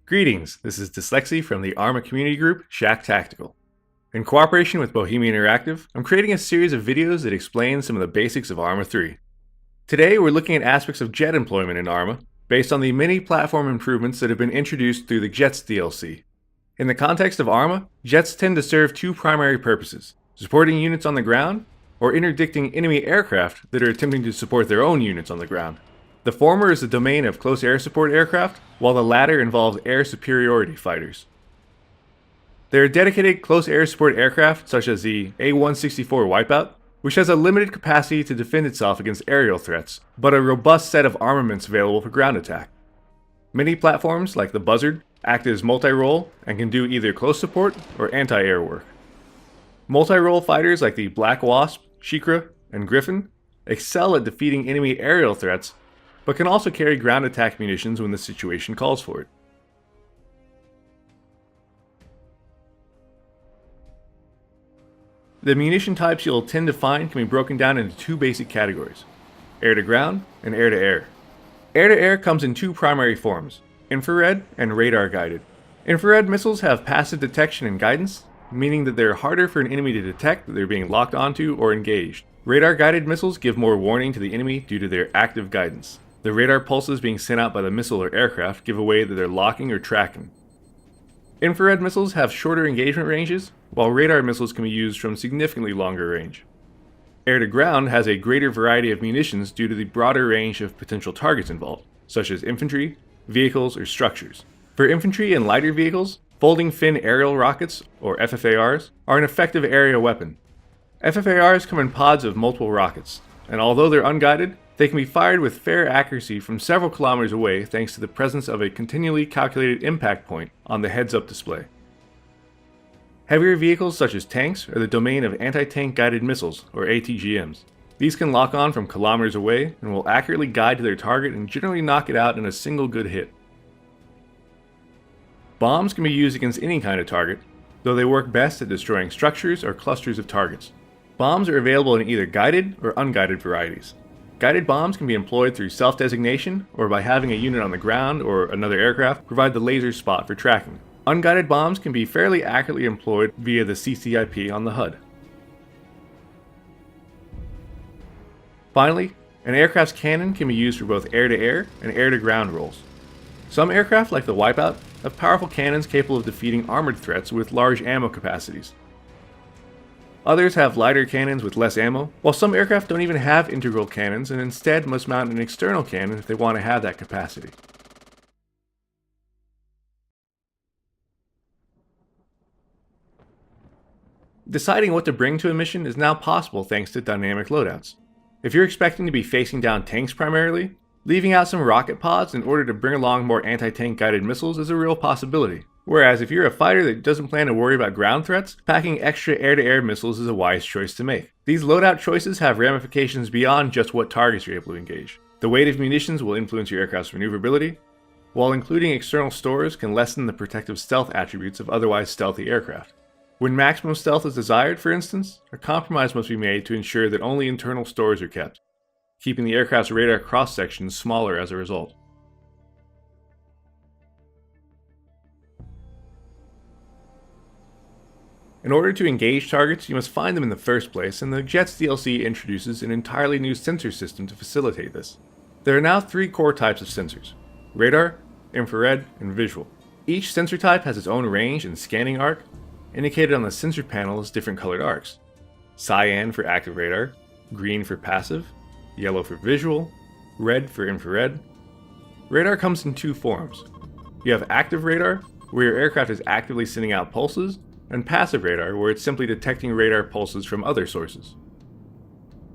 Greetings, this is dslyecxi from the ARMA community group, Shack Tactical. In cooperation with Bohemia Interactive, I'm creating a series of videos that explain some of the basics of ARMA 3. Today we're looking at aspects of jet employment in ARMA, based on the many platform improvements that have been introduced through the Jets DLC. In the context of ARMA, jets tend to serve two primary purposes: supporting units on the ground, or interdicting enemy aircraft that are attempting to support their own units on the ground. The former is the domain of close air support aircraft, while the latter involves air superiority fighters. There are dedicated close air support aircraft such as the A-164 Wipeout, which has a limited capacity to defend itself against aerial threats, but a robust set of armaments available for ground attack. Many platforms, like the Buzzard, act as multi-role and can do either close support or anti-air work. Multi-role fighters like the Black Wasp, Shikra, and Griffin excel at defeating enemy aerial threats, but can also carry ground attack munitions when the situation calls for it. The munition types you'll tend to find can be broken down into two basic categories: air-to-ground and air-to-air. Air-to-air comes in two primary forms: infrared and radar-guided. Infrared missiles have passive detection and guidance, meaning that they're harder for an enemy to detect that they're being locked onto or engaged. Radar-guided missiles give more warning to the enemy due to their active guidance. The radar pulses being sent out by the missile or aircraft give away that they're locking or tracking. Infrared missiles have shorter engagement ranges, while radar missiles can be used from significantly longer range. Air-to-ground has a greater variety of munitions due to the broader range of potential targets involved, such as infantry, vehicles, or structures. For infantry and lighter vehicles, folding fin aerial rockets, or FFARs, are an effective area weapon. FFARs come in pods of multiple rockets, and although they're unguided, they can be fired with fair accuracy from several kilometers away thanks to the presence of a continually calculated impact point on the heads-up display. Heavier vehicles such as tanks are the domain of anti-tank guided missiles, or ATGMs. These can lock on from kilometers away and will accurately guide to their target and generally knock it out in a single good hit. Bombs can be used against any kind of target, though they work best at destroying structures or clusters of targets. Bombs are available in either guided or unguided varieties. Guided bombs can be employed through self-designation or by having a unit on the ground or another aircraft provide the laser spot for tracking. Unguided bombs can be fairly accurately employed via the CCIP on the HUD. Finally, an aircraft's cannon can be used for both air-to-air and air-to-ground roles. Some aircraft, like the Wipeout, have powerful cannons capable of defeating armored threats with large ammo capacities. Others have lighter cannons with less ammo, while some aircraft don't even have integral cannons and instead must mount an external cannon if they want to have that capacity. Deciding what to bring to a mission is now possible thanks to dynamic loadouts. If you're expecting to be facing down tanks primarily, leaving out some rocket pods in order to bring along more anti-tank guided missiles is a real possibility. Whereas if you're a fighter that doesn't plan to worry about ground threats, packing extra air-to-air missiles is a wise choice to make. These loadout choices have ramifications beyond just what targets you're able to engage. The weight of munitions will influence your aircraft's maneuverability, while including external stores can lessen the protective stealth attributes of otherwise stealthy aircraft. When maximum stealth is desired, for instance, a compromise must be made to ensure that only internal stores are kept, keeping the aircraft's radar cross-sections smaller as a result. In order to engage targets, you must find them in the first place, and the Jets DLC introduces an entirely new sensor system to facilitate this. There are now three core types of sensors: radar, infrared, and visual. Each sensor type has its own range and scanning arc, indicated on the sensor panel as different colored arcs: cyan for active radar, green for passive, yellow for visual, red for infrared. Radar comes in two forms. You have active radar, where your aircraft is actively sending out pulses, and passive radar, where it's simply detecting radar pulses from other sources.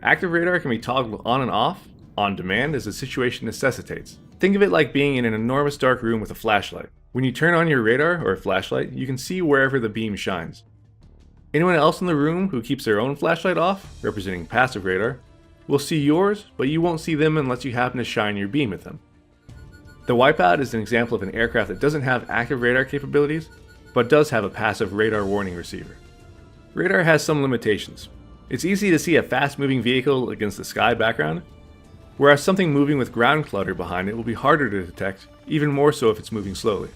Active radar can be toggled on and off, on demand, as the situation necessitates. Think of it like being in an enormous dark room with a flashlight. When you turn on your radar or flashlight, you can see wherever the beam shines. Anyone else in the room who keeps their own flashlight off, representing passive radar, will see yours, but you won't see them unless you happen to shine your beam at them. The Wipeout is an example of an aircraft that doesn't have active radar capabilities, but does have a passive radar warning receiver. Radar has some limitations. It's easy to see a fast-moving vehicle against the sky background, whereas something moving with ground clutter behind it will be harder to detect, even more so if it's moving slowly.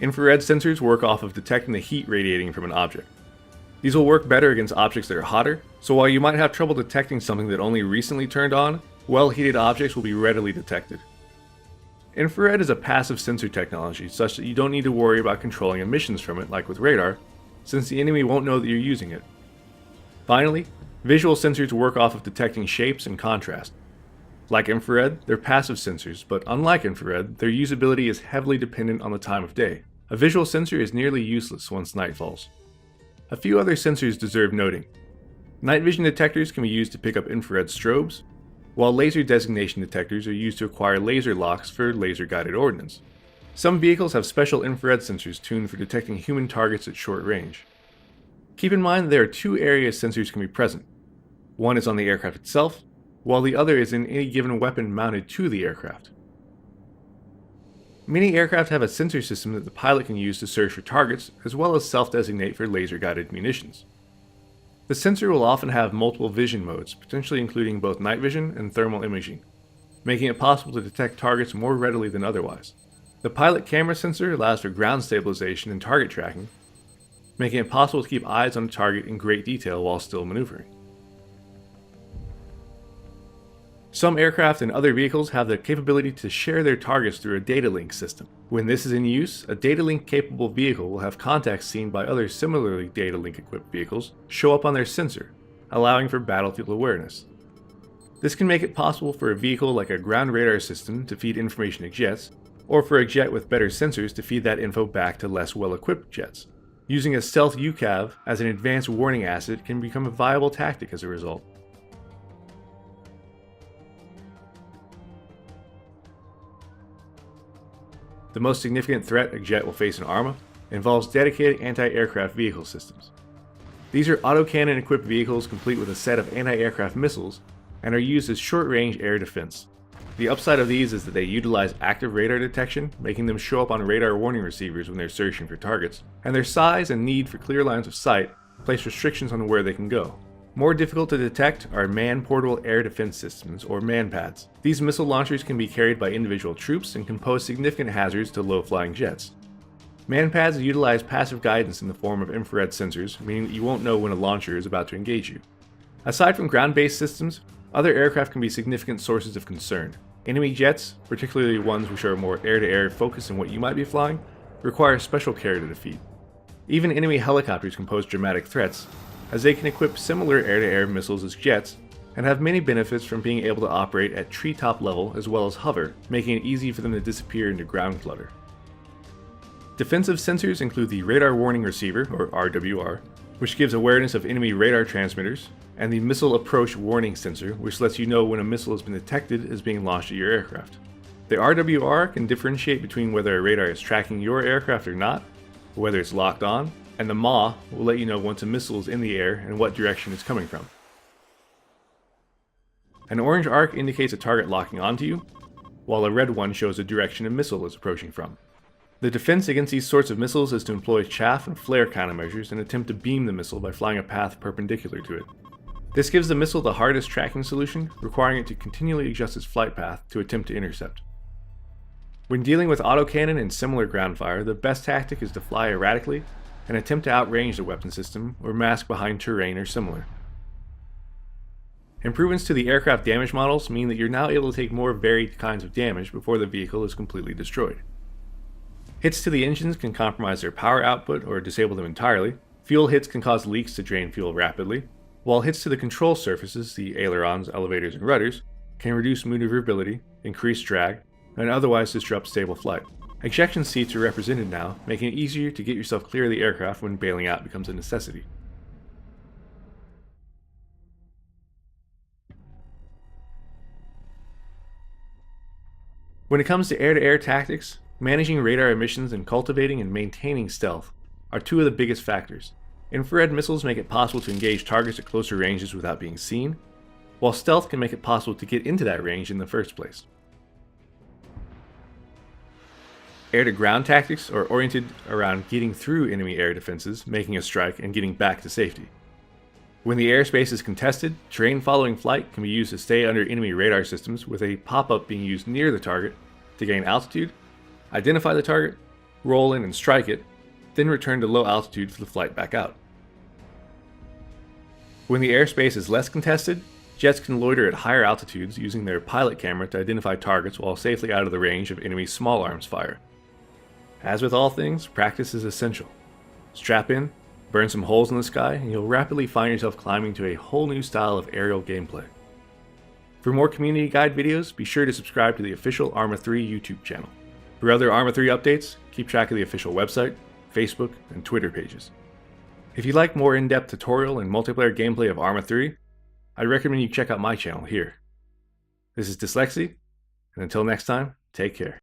Infrared sensors work off of detecting the heat radiating from an object. These will work better against objects that are hotter, so while you might have trouble detecting something that only recently turned on, well-heated objects will be readily detected. Infrared is a passive sensor technology such that you don't need to worry about controlling emissions from it like with radar, since the enemy won't know that you're using it. Finally, visual sensors work off of detecting shapes and contrast. Like infrared, they're passive sensors, but unlike infrared, their usability is heavily dependent on the time of day. A visual sensor is nearly useless once night falls. A few other sensors deserve noting. Night vision detectors can be used to pick up infrared strobes, while laser designation detectors are used to acquire laser locks for laser-guided ordnance. Some vehicles have special infrared sensors tuned for detecting human targets at short range. Keep in mind that there are two areas sensors can be present. One is on the aircraft itself, while the other is in any given weapon mounted to the aircraft. Many aircraft have a sensor system that the pilot can use to search for targets, as well as self-designate for laser-guided munitions. The sensor will often have multiple vision modes, potentially including both night vision and thermal imaging, making it possible to detect targets more readily than otherwise. The pilot camera sensor allows for ground stabilization and target tracking, making it possible to keep eyes on a target in great detail while still maneuvering. Some aircraft and other vehicles have the capability to share their targets through a data link system. When this is in use, a data link capable vehicle will have contacts seen by other similarly data link equipped vehicles show up on their sensor, allowing for battlefield awareness. This can make it possible for a vehicle like a ground radar system to feed information to jets, or for a jet with better sensors to feed that info back to less well-equipped jets. Using a stealth UCAV as an advanced warning asset can become a viable tactic as a result. The most significant threat a jet will face in ARMA involves dedicated anti-aircraft vehicle systems. These are autocannon-equipped vehicles complete with a set of anti-aircraft missiles and are used as short-range air defense. The upside of these is that they utilize active radar detection, making them show up on radar warning receivers when they're searching for targets, and their size and need for clear lines of sight place restrictions on where they can go. More difficult to detect are man-portable air defense systems, or MANPADS. These missile launchers can be carried by individual troops and can pose significant hazards to low-flying jets. MANPADS utilize passive guidance in the form of infrared sensors, meaning that you won't know when a launcher is about to engage you. Aside from ground-based systems, other aircraft can be significant sources of concern. Enemy jets, particularly ones which are more air-to-air focused in what you might be flying, require special care to defeat. Even enemy helicopters can pose dramatic threats, as they can equip similar air-to-air missiles as jets, and have many benefits from being able to operate at treetop level as well as hover, making it easy for them to disappear into ground clutter. Defensive sensors include the Radar Warning Receiver, or RWR, which gives awareness of enemy radar transmitters, and the Missile Approach Warning Sensor, which lets you know when a missile has been detected as being launched at your aircraft. The RWR can differentiate between whether a radar is tracking your aircraft or not, or whether it's locked on, and the MAW will let you know once a missile is in the air and what direction it's coming from. An orange arc indicates a target locking onto you, while a red one shows a direction a missile is approaching from. The defense against these sorts of missiles is to employ chaff and flare countermeasures and attempt to beam the missile by flying a path perpendicular to it. This gives the missile the hardest tracking solution, requiring it to continually adjust its flight path to attempt to intercept. When dealing with autocannon and similar ground fire, the best tactic is to fly erratically and attempt to outrange the weapon system or mask behind terrain or similar. Improvements to the aircraft damage models mean that you're now able to take more varied kinds of damage before the vehicle is completely destroyed. Hits to the engines can compromise their power output or disable them entirely. Fuel hits can cause leaks to drain fuel rapidly, while hits to the control surfaces, the ailerons, elevators, and rudders, can reduce maneuverability, increase drag, and otherwise disrupt stable flight. Ejection seats are represented now, making it easier to get yourself clear of the aircraft when bailing out becomes a necessity. When it comes to air-to-air tactics, managing radar emissions and cultivating and maintaining stealth are two of the biggest factors. Infrared missiles make it possible to engage targets at closer ranges without being seen, while stealth can make it possible to get into that range in the first place. Air-to-ground tactics are oriented around getting through enemy air defenses, making a strike, and getting back to safety. When the airspace is contested, terrain following flight can be used to stay under enemy radar systems, with a pop-up being used near the target to gain altitude, identify the target, roll in and strike it, then return to low altitude for the flight back out. When the airspace is less contested, jets can loiter at higher altitudes using their pilot camera to identify targets while safely out of the range of enemy small arms fire. As with all things, practice is essential. Strap in, burn some holes in the sky, and you'll rapidly find yourself climbing to a whole new style of aerial gameplay. For more community guide videos, be sure to subscribe to the official arma3 YouTube channel. For other arma3 updates, keep track of the official website, Facebook, and Twitter pages. If you'd like more in-depth tutorial and multiplayer gameplay of arma3, I'd recommend you check out my channel here. This is dslyecxi, and until next time, take care.